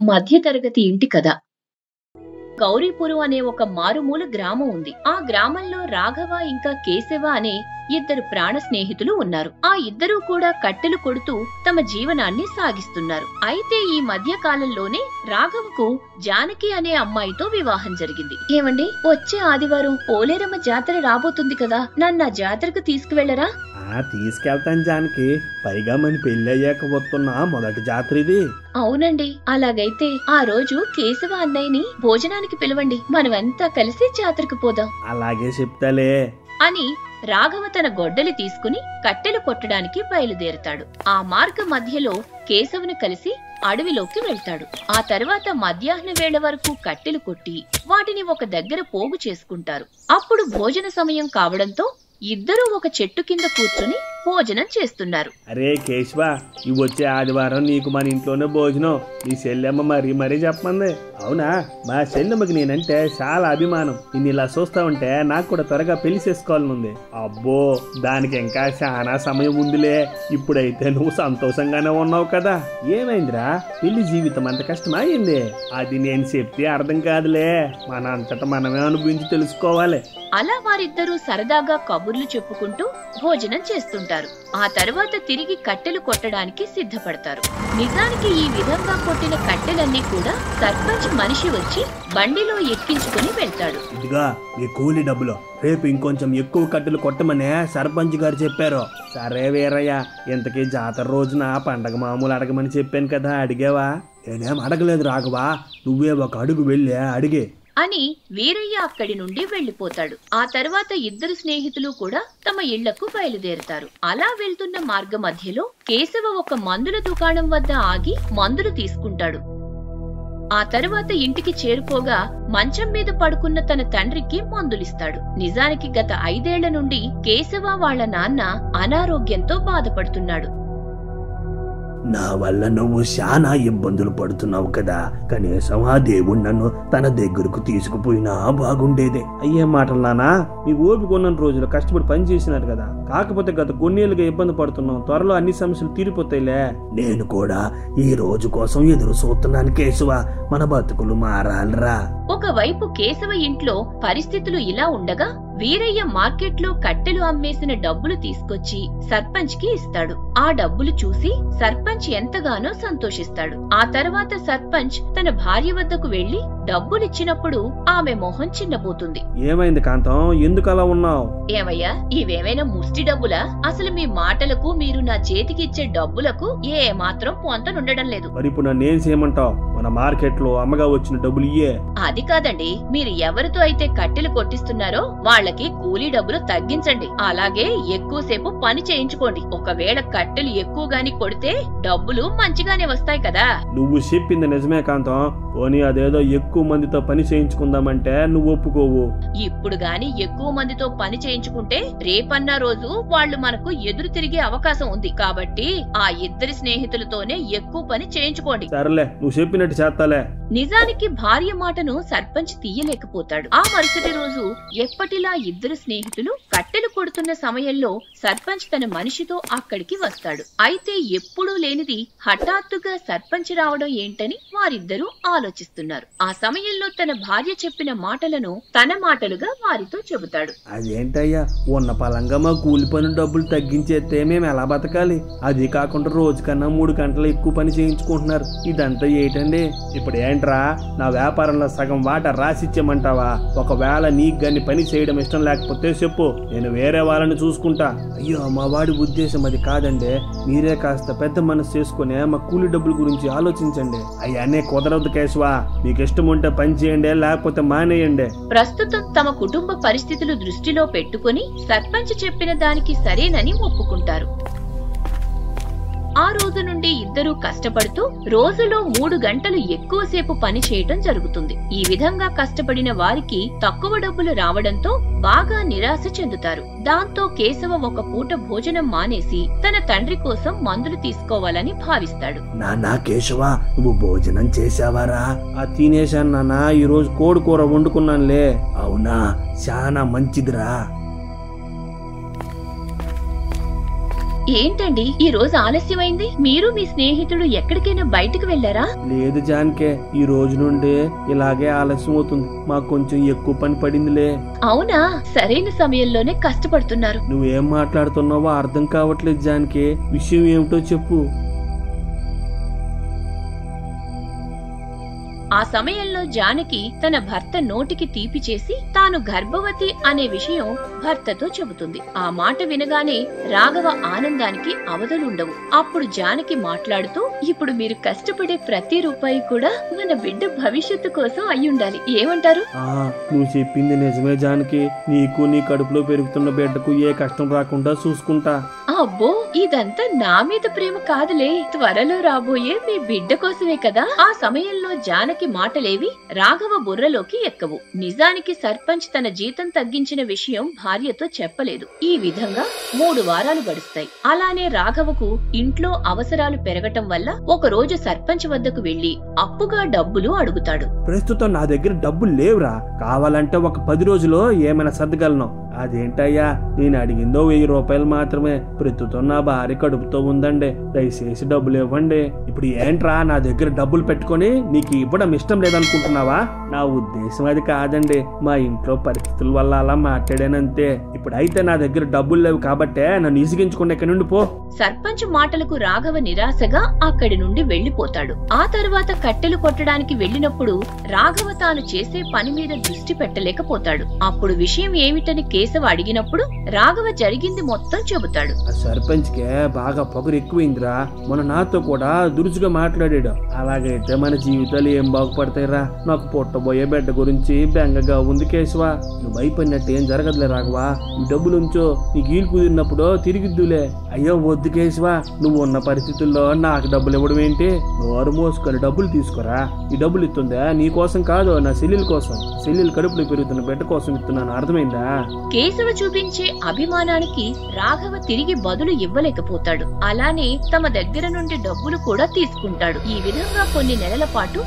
మధ్యతరగతి ఇంటి కథ. గౌరీపురం అనే ఒక మారుమూల గ్రామం ఉంది. ఆ గ్రామంలో రాఘవ ఇంకా కేశవ అనే ఇద్దరు ప్రాణ స్నేహితులు ఉన్నారు. ఆ ఇద్దరూ కూడా కట్టెలు కొడుతూ తమ జీవనాన్ని సాగిస్తున్నారు. అయితే ఈ మధ్య కాలంలోనే రాఘవకు జానకి అనే అమ్మాయితో వివాహం జరిగింది. ఏమండి, వచ్చే ఆదివారం పోలేరమ్మ జాతర రాబోతుంది కదా, నన్ను ఆ జాతరకు తీసుకువెళ్లరా? తీసుకెళ్తాను జానకి, పైగా మన పెళ్లి అయ్యాక వస్తున్న మొదటి జాతర ఇది. అవునండి, అలాగైతే ఆ రోజు కేశవ అన్నయ్యని భోజనానికి పిలవండి, మనమంతా కలిసి జాతరకు పోదాం. అలాగే చెప్తాలే అని రాఘవ తన గొడ్డలి తీసుకుని కట్టెలు కొట్టడానికి బయలుదేరతాడు. ఆ మార్గ మధ్యలో కేశవుని కలిసి అడవిలోకి వెళ్తాడు. ఆ తర్వాత మధ్యాహ్న వేళ వరకు కట్టెలు కొట్టి వాటిని ఒక దగ్గర పోగు చేసుకుంటారు. అప్పుడు భోజన సమయం కావడంతో ఇద్దరూ ఒక చెట్టు కింద కూర్చుని భోజనం చేస్తున్నారు. అరే కేశవ, ఇవి వచ్చే ఆదివారం నీకు మన ఇంట్లోనే భోజనం. నీ చెల్లెమ్మ మరీ చెప్పమంది. అవునా? మా చెల్లెమ్మకి నేనంటే చాలా అభిమానం. నిన్ను ఇలా చూస్తా ఉంటే నాకు కూడా త్వరగా పెళ్లి చేసుకోవాలనుంది. అబ్బో, దానికి ఇంకా చాలా సమయం ఉందిలే. ఇప్పుడైతే నువ్వు సంతోషంగానే ఉన్నావు కదా. ఏమైందిరా, పెళ్లి జీవితం అంత కష్టమైంది? అది నేను చెప్తే అర్థం కాదులే, మన అంతటా మనమే అనుభవించి తెలుసుకోవాలి. అలా వారిద్దరూ సరదాగా కబుర్లు చెప్పుకుంటూ భోజనం చేస్తుంటారు. ఆ తర్వాత తిరిగి కట్టెలు కొట్టడానికి సిద్ధపడతారు. నిజానికి ఈ విధంగా కొట్టిన కట్టెలన్నీ కూడా సర్పంచ్ మనిషి వచ్చి బండిలో ఎక్కించుకుని వెళ్తాడు. ఇదిగా మీ కూలి డబ్బులు, రేపు ఇంకొంచెం ఎక్కువ కట్టెలు కొట్టమనే సర్పంచ్ గారు చెప్పారు. సరే వీరయ్య, ఇంతకీ జాతర రోజున పండగ మామూలు అడగమని చెప్పాను కదా, అడిగావా? నేనేం అడగలేదు రాఘవా, నువ్వే ఒక అడుగు వెళ్ళే అడిగే అని వీరయ్య అక్కడి నుండి వెళ్లిపోతాడు. ఆ తర్వాత ఇద్దరు స్నేహితులు కూడా తమ ఇళ్లకు బయలుదేరుతారు. అలా వెళ్తున్న మార్గ మధ్యలో కేశవ ఒక మందుల దుకాణం వద్ద ఆగి మందులు తీసుకుంటాడు. ఆ తర్వాత ఇంటికి చేరుకోగా మంచం మీద పడుకున్న తన తండ్రికి మందులిస్తాడు. నిజానికి గత 5 ఏళ్ల నుండి కేశవ వాళ్ల నాన్న అనారోగ్యంతో బాధపడుతున్నాడు. నా వల్ల నువ్వు చాలా ఇబ్బందులు పడుతున్నావు కదా, కనీసం ఆ దేవుడు నన్ను తన దగ్గరకు తీసుకుపోయినా బాగుండేదే. అయ్యే మాటలు నానా, మీ ఓపిక ఉన్న రోజులు కష్టపడి పని చేసినారు కదా, కాకపోతే గత కొన్నేళ్లుగా ఇబ్బంది పడుతున్నావు. త్వరలో అన్ని సమస్యలు తీరిపోతాయిలే. నేను కూడా ఈ రోజు కోసం ఎదురు చూస్తున్నాను కేశవ, మన బతుకులు మారాలరా. ఒకవైపు కేశవ ఇంట్లో పరిస్థితులు ఇలా ఉండగా వీరయ్య మార్కెట్లో కట్టెలు అమ్మేసిన డబ్బులు తీసుకొచ్చి సర్పంచ్ కి ఇస్తాడు. ఆ డబ్బులు చూసి సర్పంచ్ ఎంతగానో సంతోషిస్తాడు. ఆ తర్వాత సర్పంచ్ తన భార్య వద్దకు వెళ్లి డబ్బులిచ్చినప్పుడు ఆమె మొహం చిన్నపోతుంది. ఏమైంది కాంతం, ఎందుకు అలా ఉన్నావు? ఏమయ్యా, ఇవేమైనా ముష్టి డబ్బులా? అసలు మీ మాటలకు మీరు నా చేతికి ఇచ్చే డబ్బులకు ఏ మాత్రం పొంతనుండడం లేదు. మరి ఇప్పుడు నన్ను ఏం చేయమంటావు? మన మార్కెట్ లో అమ్మగా వచ్చిన డబ్బులు ఇయ్యే. అది కాదండి, మీరు ఎవరితో అయితే కట్టెలు కొట్టిస్తున్నారో వాళ్ళకి కూలీ డబ్బులు తగ్గించండి. అలాగే ఎక్కువసేపు పని చేయించుకోండి. ఒకవేళ కట్టెలు ఎక్కువగాని కొడితే డబ్బులు మంచిగానే వస్తాయి కదా. నువ్వు చెప్పింది నిజమే కాంతం, పోనీ అదేదో ఎక్కువ మందితో పని చేయించుకుందామంటే నువ్వు ఒప్పుకోవు. ఇప్పుడు గాని ఎక్కువ మందితో పని చేయించుకుంటే రేపన్న రోజు వాళ్ళు మనకు ఎదురు తిరిగే అవకాశం ఉంది. కాబట్టి ఆ ఇద్దరి స్నేహితులతోనే ఎక్కువ పని చేయించుకోండి. సరేలే, నువ్వు చెప్పినట్టు చేస్తాలే. నిజానికి భార్య మాటను సర్పంచ్ తీయలేకపోతాడు. ఆ మరుసటి రోజు ఎప్పటిలా ఇద్దరు స్నేహితులు కట్టెలు కొడుతున్న సమయంలో సర్పంచ్ తన మనిషితో అక్కడికి వస్తాడు. అయితే ఎప్పుడూ లేనిది హఠాత్తుగా సర్పంచ్ రావడం ఏంటని వారిద్దరూ ఆలోచిస్తున్నారు. ఆ సమయంలో తన భార్య చెప్పిన మాటలను తన మాటలుగా వారితో చెబుతాడు. అదేంటయ్యా, ఉన్న పలంగా మా కూలి పని డబ్బులు తగ్గించేస్తే మేము ఎలా బతకాలి? అది కాకుండా రోజు కన్నా 3 గంటలు ఎక్కువ పని చేయించుకుంటున్నారు. ఇదంతా ఏంటండి? ఇప్పుడు ఏంట్రా, నా వ్యాపారంలో సగం వాటా రాసిచ్చేయమంటావా? ఒకవేళ నీకు గాని పని చేయడం ఇష్టం లేకపోతే చెప్పు, నేను వేరే వాళ్ళని చూసుకుంటా. అయ్యో, మా వాడి ఉద్దేశం అది కాదండి. మీరే కాస్త పెద్ద మనసు చేసుకునే మా కూలి డబ్బుల గురించి ఆలోచించండి. అయ్యానే కుదరదు కేశవా, మీకు ఇష్టం ఉంటే పని చేయండి, లేకపోతే మానేయండి. ప్రస్తుతం తమ కుటుంబ పరిస్థితులు దృష్టిలో పెట్టుకుని సర్పంచ్ చెప్పిన దానికి సరేనని ఒప్పుకుంటారు. ఆ రోజు నుండి ఇద్దరూ కష్టపడుతూ రోజులో 3 గంటలు ఎక్కువసేపు పని చేయటం జరుగుతుంది. ఈ విధంగా కష్టపడిన వారికి తక్కువ డబ్బులు రావడంతో బాగా నిరాశ చెందుతారు. దాంతో కేశవ ఒక పూట భోజనం మానేసి తన తండ్రి కోసం మందులు తీసుకోవాలని భావిస్తాడు. నానా కేశవ, నువ్వు భోజనం చేసావారా? తినేశాను నాన్న, ఈరోజు కోడి కూర వండుకున్నానులే. అవునా, చాలా మంచిదిరా. ఏంటండి ఈ రోజు ఆలస్యమైంది? మీరు మీ స్నేహితుడు ఎక్కడికైనా బయటకు వెళ్లారా? లేదు జానకే, ఈ రోజు నుండి ఇలాగే ఆలస్యం అవుతుంది. మాకు కొంచెం ఎక్కువ పని పడిందిలే. అవునా, సరైన సమయంలోనే కష్టపడుతున్నారు. నువ్వేం మాట్లాడుతున్నావో అర్థం కావట్లేదు జానకి. విషయం ఏమిటో చెప్పు. ఆ సమయంలో జానకి తన భర్త నోటికి తీపి చేసి తాను గర్భవతి అనే విషయం భర్తతో చెబుతుంది. ఆ మాట వినగానే రాఘవ ఆనందానికి అవధులుండవు. అప్పుడు జానకి మాట్లాడుతూ, ఇప్పుడు మీరు కష్టపడే ప్రతి రూపాయి కూడా మన బిడ్డ భవిష్యత్తు కోసం అయ్యుండాలి. ఏమంటారు? నువ్వు చెప్పింది నిజమే జానకి. నీకు నీ కడుపులో పెరుగుతున్న బిడ్డకు ఏ కష్టం రాకుండా చూసుకుంటా. అబ్బో, ఇదంతా నా మీద ప్రేమ కాదులే, త్వరలో రాబోయే మీ బిడ్డ కోసమే కదా. ఆ సమయంలో జానకి మాటలేవి రాఘవ బుర్రలోకి ఎక్కవు. నిజానికి సర్పంచ్ తన జీతం తగ్గించిన విషయం భార్యతో చెప్పలేదు. ఈ విధంగా 3 వారాలు గడుస్తాయి. అలానే రాఘవకు ఇంట్లో అవసరాలు పెరగటం వల్ల ఒక రోజు సర్పంచ్ వద్దకు వెళ్లి అప్పుగా డబ్బులు అడుగుతాడు. ప్రస్తుతం నా దగ్గర డబ్బులు లేవురా, కావాలంటే ఒక 10 రోజుల్లో ఏమైనా సర్దగలను. అదేంటయ్యా, నేను అడిగిందో 1000 రూపాయలు మాత్రమే. ప్రస్తుతం నా భార్య కడుపుతో ఉందండి, దయచేసి డబ్బులు ఇవ్వండి. ఇప్పుడు ఏంట్రా, నా దగ్గర డబ్బులు పెట్టుకొని నీకు ఇవ్వడం ఇష్టం లేదనుకుంటున్నావా? నా ఉద్దేశం అది కాదండి. మా ఇంట్లో పరిస్థితుల వల్ల అలా మాట్లాడానంతే. ఇప్పుడైతే నా దగ్గర డబ్బులు లేవు కాబట్టే నన్ను ఇసిగించుకుని ఇక్కడి నుండి పో. సర్పంచ్ మాటలకు రాఘవ నిరాశగా అక్కడి నుండి వెళ్లిపోతాడు. ఆ తర్వాత కట్టెలు కొట్టడానికి వెళ్లినప్పుడు రాఘవ తాను చేసే పని మీద దృష్టి పెట్టలేకపోతాడు. అప్పుడు విషయం ఏమిటని కేశవ అడిగినప్పుడు రాఘవ జరిగింది మొత్తం చెబుతాడు. సర్పంచ్ కే బాగా పొగరు ఎక్కువైందిరా. మన నాతో కూడా దురుసుగా మాట్లాడాడు. అలాగైతే మన జీవితాలు ఏం బాగుపడతాయిరా. నాకు పుట్టబోయే బిడ్డ గురించి బెంగగా ఉంది కేశవ. నువ్వు భయపడినట్టు ఏం జరగదులే రాఘవ. ఈ డబ్బులుంచో, నీకు వీలు కుదిరినప్పుడు తిరిగిద్దులే. అయ్యో వద్దు కేశవ, నువ్వు ఉన్న పరిస్థితుల్లో నాకు డబ్బులు ఇవ్వడం ఏంటి? నోరు మోసుకొని డబ్బులు తీసుకురా. ఈ డబ్బులు ఇస్తుందా నీ కోసం కాదు, నా చెల్లెల కోసం. చెల్లెలు కడుపులో పెరుగుతున్న బిడ్డ కోసం ఇస్తున్నాను, అర్థమైందా? కేశవ చూపించే అభిమానానికి రాఘవ తిరిగి బదులు ఇవ్వలేకపోతాడు. అలానే తమ దగ్గర నుండి డబ్బులు కూడా తీసుకుంటాడు. ఈ విధంగా కొన్ని నెలల పాటు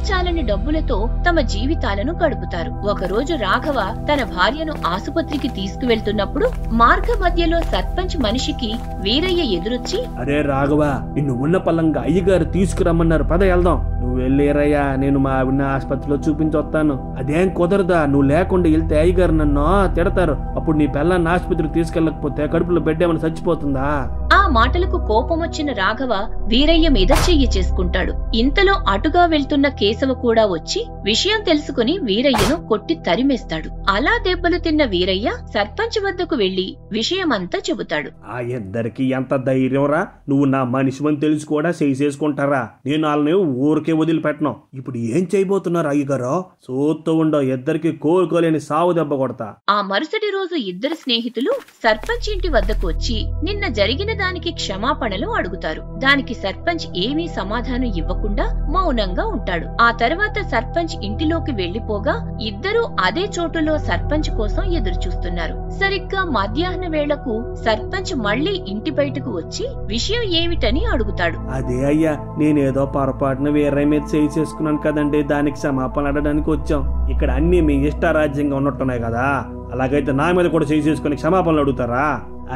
చాలని డబ్బులతో తమ జీవితాలను గడుపుతారు. ఒకరోజు రాఘవ తన భార్యను ఆసుపత్రికి తీసుకువెళ్తున్నప్పుడు మార్గ మధ్యలో సర్పంచ్ మనిషికి వీరయ్య ఎదురొచ్చి, అరే రాఘవ, నిన్ను ఉన్న పల్లంగా అయ్యగారు తీసుకురమ్మన్నారు, పద వెళ్దాం. నువ్వు వెళ్ళేరయ్యా, నేను మా ఆవిడ ఆసుపత్రిలో చూపించొస్తాను. అదేం కుదరదా? నువ్వు లేకుండా వెళ్తే అయ్యగారు నన్ను తిడతారు. అప్పుడు నీ పిల్లాన్ని ఆసుపత్రికి తీసుకెళ్లకపోతే కడుపులో బిడ్డ ఏమైనా చచ్చిపోతుందా? ఆ మాటలకు కోపం వచ్చిన రాఘవ వీరయ్య మీద చెయ్యి చేసుకుంటాడు. ఇంతలో అటుగా వెళ్తున్న కేశవ కూడా వచ్చి విషయం తెలుసుకుని వీరయ్యను కొట్టి తరిమేస్తాడు. అలా దెబ్బలు తిన్న వీరయ్య సర్పంచ్ వద్దకు వెళ్లి విషయమంతా చెబుతాడు. ఆ ఇద్దరికి ఎంత ధైర్యంరా! నువ్వు నా మనిషివని తెలిసి కూడా చేసుకుంటారా? నేను వాళ్ళని ఊరికే వదిలిపెట్టను. ఇప్పుడు ఏం చేయబోతున్నారు అయ్యగారు? సోత్తూ ఉండో, ఇద్దరికి కోలుకోలేని సావు దెబ్బ కొడతా. ఆ మరుసటి రోజు ఇద్దరు స్నేహితులు సర్పంచ్ ఇంటి వద్దకు వచ్చి నిన్న జరిగిన దానికి క్షమాపణలు అడుగుతారు. దానికి సర్పంచ్ ఏమీ సమాధానం ఇవ్వకుండా మౌనంగా ఉంటాడు. ఆ తర్వాత సర్పంచ్ ఇంటిలోకి వెళ్లిపోగా ఇద్దరూ అదే చోటులో సర్పంచ్ కోసం ఎదురు చూస్తున్నారు. సరిగ్గా మధ్యాహ్న వేళకు సర్పంచ్ మళ్లీ ఇంటి బయటకు వచ్చి విషయం ఏమిటని అడుగుతాడు. అదే అయ్యా, నేనేదో పొరపాటున వేరే మీద చేయి చేసుకున్నాను కదండి, దానికి క్షమాపణ అడగడానికి వచ్చాం. ఇక్కడ అన్ని మీ ఇష్టారాజ్యంగా ఉన్నట్టున్నాయి కదా, అలాగైతే నా మీద కూడా చేయి చేసుకుని క్షమాపణలు అడుగుతారా?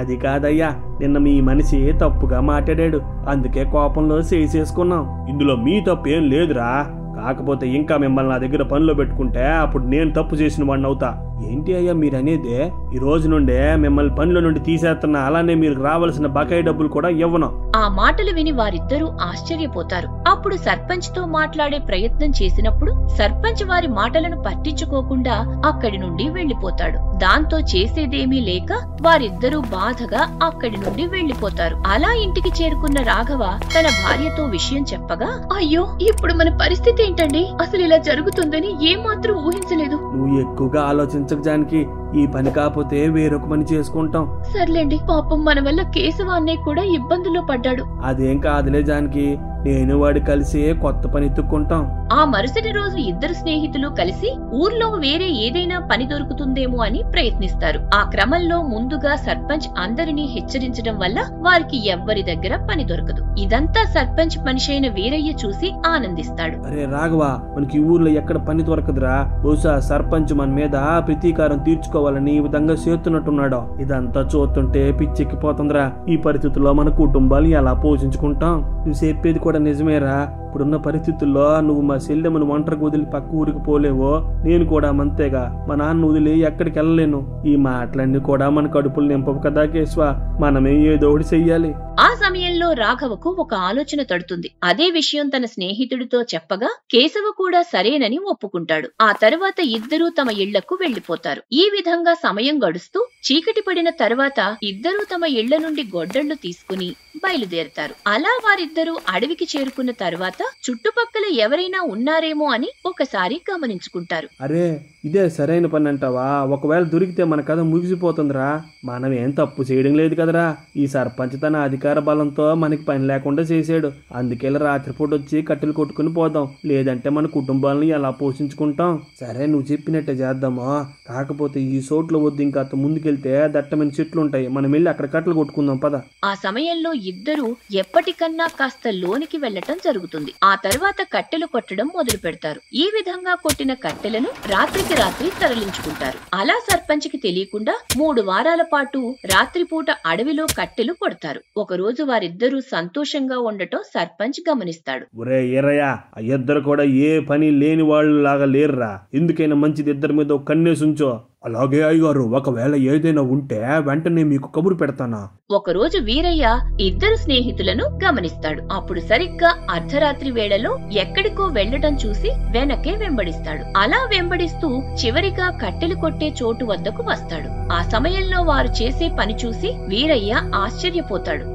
అది కాదయ్యా, నిన్న మీ మనిషి తప్పుగా మాట్లాడాడు, అందుకే కోపంలో చేసుకున్నాం. ఇందులో మీ తప్పు ఏం లేదురా. కాకపోతే ఇంకా మిమ్మల్ని నా దగ్గర పనిలో పెట్టుకుంటే అప్పుడు నేను తప్పు చేసిన వాడిని అవుతా. ఏంటి అయ్యా మీరనేదే? ఈ రోజు నుండే మిమ్మల్ని పనిలో నుండి తీసేస్తున్నా, అలానే మీరు రావాల్సిన బకాయి డబ్బులు కూడా ఇవ్వను. ఆ మాటలు విని వారిద్దరూ ఆశ్చర్యపోతారు. అప్పుడు సర్పంచ్ తో మాట్లాడే ప్రయత్నం చేసినప్పుడు సర్పంచ్ వారి మాటలను పట్టించుకోకుండా అక్కడి నుండి వెళ్లిపోతాడు. దాంతో చేసేదేమీ లేక వారిద్దరూ బాధగా అక్కడి నుండి వెళ్లిపోతారు. అలా ఇంటికి చేరుకున్న రాఘవ తన భార్యతో విషయం చెప్పగా, అయ్యో ఇప్పుడు మన పరిస్థితి ఏంటండి? అసలు ఇలా జరుగుతుందని ఏమాత్రం ఊహించలేదు. నువ్వు ఎక్కువగా ఆలోచించ ఆలోచించక జానకి. ఈ పని కాకపోతే వేరొక పని చేసుకుంటాం. సర్లేండి, పాపం మన వల్ల కేశవ అన్నయ్య కూడా ఇబ్బందుల్లో పడ్డాడు. అదేం కాదులే జానకి, నేను వాడు కలిసి కొత్త పని ఎత్తుక్కుంటాం. ఆ మరుసటి రోజు ఇద్దరు స్నేహితులు కలిసి ఊర్లో వేరే ఏదైనా పని దొరుకుతుందేమో అని ప్రయత్నిస్తారు. ఆ క్రమంలో ముందుగా సర్పంచ్ అందరినీ హెచ్చరించడం వల్ల వారికి ఎవ్వరి దగ్గర పని దొరకదు. ఇదంతా సర్పంచ్ మనిషైన వీరయ్య చూసి ఆనందిస్తాడు. అరే రాఘవ, మనకి ఈ ఊర్లో ఎక్కడ పని దొరకదురా. బహుశా సర్పంచ్ మన మీద ప్రతీకారం తీర్చుకోవాలని ఈ విధంగా చేస్తున్నట్టున్నాడు. ఇదంతా చూస్తుంటే పిచ్చెక్కిపోతుందిరా. ఈ పరిస్థితుల్లో మన కుటుంబాలు ఎలా పోషించుకుంటాం? నువ్వు చెప్పేది కూడా నిజమేరా. ఇప్పుడున్న పరిస్థితుల్లో నువ్వు మా చెల్లెమ్మను ఒంటరికి వదిలి పక్క ఊరికి పోలేవో, నేను కూడా మంతేగా. మా నాన్న వదిలి ఎక్కడికి వెళ్ళలేను. ఈ మాటలన్నీ కూడా మన కడుపులు నింపవు కదా కేశవ. మనమే ఏదో ఒకటి చెయ్యాలి. ఆ సమయంలో రాఘవకు ఒక ఆలోచన తడుతుంది. అదే విషయం తన స్నేహితుడితో చెప్పగా కేశవ కూడా సరేనని ఒప్పుకుంటాడు. ఆ తరువాత ఇద్దరూ తమ ఇళ్లకు వెళ్లిపోతారు. ఈ విధంగా సమయం గడుస్తూ చీకటి పడిన తర్వాత ఇద్దరూ తమ ఇళ్ల నుండి గొడ్డళ్లు తీసుకుని బయలుదేరతారు. అలా వారిద్దరూ అడవికి చేరుకున్న తర్వాత చుట్టుపక్కల ఎవరైనా ఉన్నారేమో అని ఒకసారి గమనించుకుంటారు. అరే, ఇదే సరైన పని అంటావా? ఒకవేళ దొరికితే మన కథ ముగిసిపోతుందిరా. మనం ఏం తప్పు చేయడం లేదు కదరా. ఈ సర్పంచ్ తన అధికార బలంతో మనకి పని లేకుండా చేసాడు. అందుకే రాత్రిపూట వచ్చి కట్టెలు కొట్టుకుని పోదాం. లేదంటే మన కుటుంబాలను ఎలా పోషించుకుంటాం? సరే, నువ్వు చెప్పినట్టే చేద్దామా. కాకపోతే ఈ చోట్ల వద్దు, ఇంకా ముందుకెళ్తే దట్టమైన చెట్లు ఉంటాయి. మనం వెళ్ళి అక్కడ కట్టెలు కొట్టుకుందాం పద. ఆ సమయంలో ఇద్దరు ఎప్పటికన్నా కాస్త లోనికి వెళ్లటం జరుగుతుంది. ఆ తర్వాత కట్టెలు కొట్టడం మొదలు పెడతారు. ఈ విధంగా కొట్టిన కట్టెలను రాత్రికి రాత్రి తరలించుకుంటారు. అలా సర్పంచ్ కి తెలియకుండా 3 వారాల పాటు రాత్రిపూట అడవిలో కట్టెలు కొడతారు. ఒకరోజు వారిద్దరూ సంతోషంగా ఉండటం సర్పంచ్ గమనిస్తాడు. ఒరే ఏరయ్య, ఆ ఇద్దరు కూడా ఏ పని లేని వాళ్ళు లాగా లేరురా. ఎందుకైనా మంచిది ఇద్దరి మీద ఒక కన్నేసుంచో. అలాగే అయ్యగారు, ఒకవేళ ఏదైనా ఉంటే వెంటనే మీకు కబురు పెడతానా. ఒకరోజు వీరయ్య ఇద్దరు స్నేహితులను గమనిస్తాడు. అప్పుడు సరిగ్గా అర్ధరాత్రి వేళలో ఎక్కడికో వెళ్లటం చూసి వెనకే వెంబడిస్తాడు. అలా వెంబడిస్తూ చివరిగా కట్టెలు కొట్టే చోటు వద్దకు వస్తాడు. ఆ సమయంలో వారు చేసే పని చూసి వీరయ్య ఆశ్చర్యపోతాడు.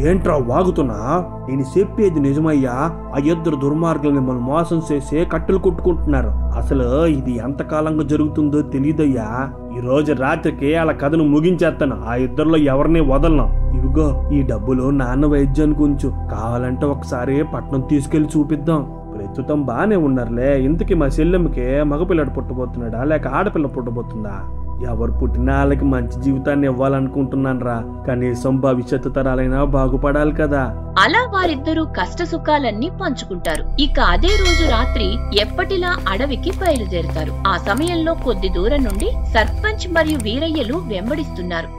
ఏంట్రా వాగుతున్నా? నేను చెప్పేది నిజమయ్యా. ఆ ఇద్దరు దుర్మార్గులు మిమ్మల్ని మోసం చేసి కట్టెలు కొట్టుకుంటున్నారు. అసలు ఇది ఎంతకాలంగా జరుగుతుందో తెలియదయ్యా. ఈ రోజు రాత్రికి అలా కథను ముగించేస్తాను. ఆ ఇద్దరిలో ఎవరిని వదలను. ఇవిగో ఈ డబ్బులు నాన్న వైద్యానికి ఉంచు. కావాలంటే ఒకసారి పట్నం తీసుకెళ్లి చూపిద్దాం. ప్రస్తుతం బానే ఉన్నారులే. ఇంతకీ మా చెల్లెమ్మకి మగపిల్లడు పుట్టబోతున్నాడా లేక ఆడపిల్ల పుట్టబోతుందా? ఎవరు పుట్టినా వాళ్ళకి మంచి జీవితాన్ని ఇవ్వాలనుకుంటున్నాను రా. కనీసం భవిష్యత్తు తరాలైనా బాగుపడాలి కదా. అలా వారిద్దరూ కష్ట సుఖాలన్నీ పంచుకుంటారు. ఇక అదే రోజు రాత్రి ఎప్పటిలా అడవికి బయలుదేరుతారు. ఆ సమయంలో కొద్ది దూరం నుండి సర్పంచ్ మరియు వీరయ్యలు వెంబడిస్తున్నారు.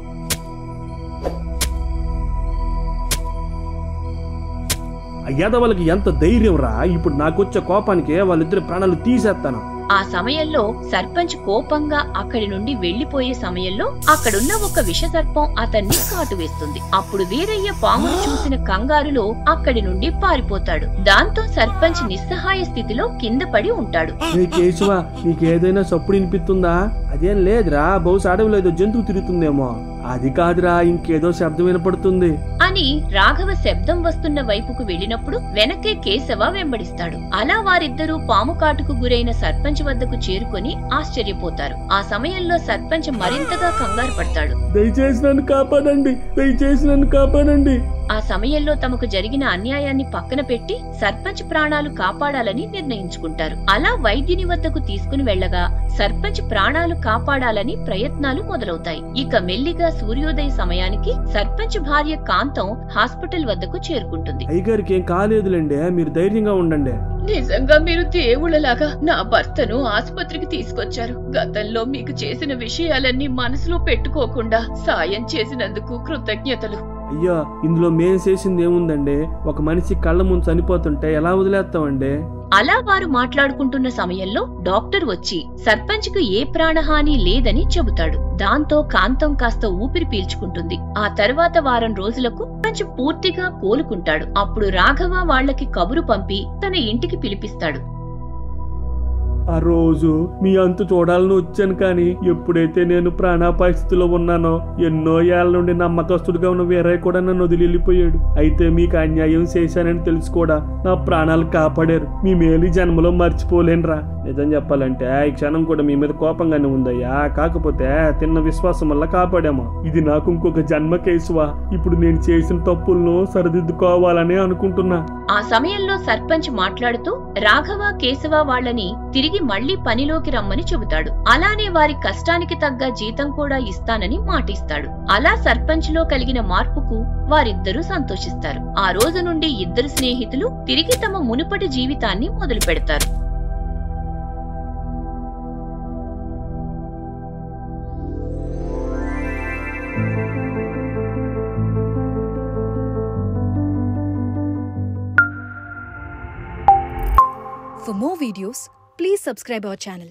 అయ్యాద వాళ్ళకి ఎంత ధైర్యం రా. ఇప్పుడు నాకొచ్చే కోపానికి వాళ్ళిద్దరి ప్రాణాలు తీసేస్తాను. ఆ సమయంలో సర్పంచ్ కోపంగా అక్కడి నుండి వెళ్లిపోయే సమయంలో అక్కడున్న ఒక విషసర్పం అతన్ని కాటు వేస్తుంది. అప్పుడు వీరయ్య పామును చూసిన కంగారులో అక్కడి నుండి పారిపోతాడు. దాంతో సర్పంచ్ నిస్సహాయ స్థితిలో కింద పడి ఉంటాడు. కేశవ, నీకేదైనా సప్పుడు వినిపిస్తుందా? అదేం లేదురా. బహుశా అడవిలో ఏదో జంతువు తిరుగుతుందేమో. అది కాదురా, ఇంకేదో శబ్దం వినపడుతుంది అని రాఘవ శబ్దం వస్తున్న వైపుకు వెళ్లినప్పుడు వెనకే కేశవ వెంబడిస్తాడు. అలా వారిద్దరూ పాము కాటుకు గురైన సర్పంచ్ వద్దకు చేరుకొని ఆశ్చర్యపోతారు. ఆ సమయంలో సర్పంచ్ మరింతగా కంగారు పడతాడు. దయచేసి నన్ను కాపాడండి, దయచేసి నన్ను కాపాడండి. ఆ సమయంలో తమకు జరిగిన అన్యాయాన్ని పక్కన పెట్టి సర్పంచ్ ప్రాణాలు కాపాడాలని నిర్ణయించుకుంటారు. అలా వైద్యుని వద్దకు తీసుకుని వెళ్లగా సర్పంచ్ ప్రాణాలు కాపాడాలని ప్రయత్నాలు మొదలవుతాయి. ఇక మెల్లిగా సూర్యోదయ సమయానికి సర్పంచ్ భార్య కాంతం హాస్పిటల్ వద్దకు చేరుకుంటుంది. అయ్యగారికి ఏం కాలేదులేండి, మీరు ధైర్యంగా ఉండండి. నిజంగా మీరు దేవుళ్ళలాగా నా భర్తను ఆసుపత్రికి తీసుకొచ్చారు. గతంలో మీకు చేసిన విషయాలన్నీ మనసులో పెట్టుకోకుండా సాయం చేసినందుకు కృతజ్ఞతలు. అయ్యో, ఇందులో మేం చేసింది ఏముందండి? ఒక మనిషి కళ్ళ ముందు చనిపోతుంటే ఎలా వదిలేస్తామండి? అలా వారు మాట్లాడుకుంటున్న సమయంలో డాక్టర్ వచ్చి సర్పంచ్ కు ఏ ప్రాణహాని లేదని చెబుతాడు. దాంతో కాంతం కాస్త ఊపిరి పీల్చుకుంటుంది. ఆ తర్వాత వారం రోజులకు సర్పంచ్ పూర్తిగా కోలుకుంటాడు. అప్పుడు రాఘవ వాళ్లకి కబురు పంపి తన ఇంటికి పిలిపిస్తాడు. ఆ రోజు మీ అంతు చూడాలని వచ్చాను, కానీ ఎప్పుడైతే నేను ప్రాణాపాయ స్థితిలో ఉన్నానో ఎన్నో ఏళ్ల నుండి నమ్మకస్తుడిగా ఉన్న వీరయ్య కూడా నన్ను వదిలి వెళ్ళిపోయాడు. అయితే మీకు అన్యాయం చేశానని తెలిసి కూడా నా ప్రాణాలు కాపాడారు. మీ మేలు జన్మలో మర్చిపోలేనురా. నిజం చెప్పాలంటే ఈ క్షణం కూడా మీ మీద కోపంగానే ఉందయ్యా. కాకపోతే తిన్న విశ్వాసం వల్ల కాపాడామా. ఇది నాకు ఇంకొక జన్మ కేసువా. ఇప్పుడు నేను చేసిన తప్పులను సరిదిద్దుకోవాలని అనుకుంటున్నా. ఆ సమయంలో సర్పంచ్ మాట్లాడుతూ రాఘవ, కేశవ వాళ్ళని తిరిగి మళ్లీ పనిలోకి రమ్మని చెబుతాడు. అలానే వారి కష్టానికి తగ్గ జీతం కూడా ఇస్తానని మాటిస్తాడు. అలా సర్పంచ్ లో కలిగిన మార్పుకు వారిద్దరూ సంతోషిస్తారు. ఆ రోజు నుండి ఇద్దరు స్నేహితులు తిరిగి తమ మునుపటి జీవితాన్ని మొదలు పెడతారు. For more videos, please subscribe our channel.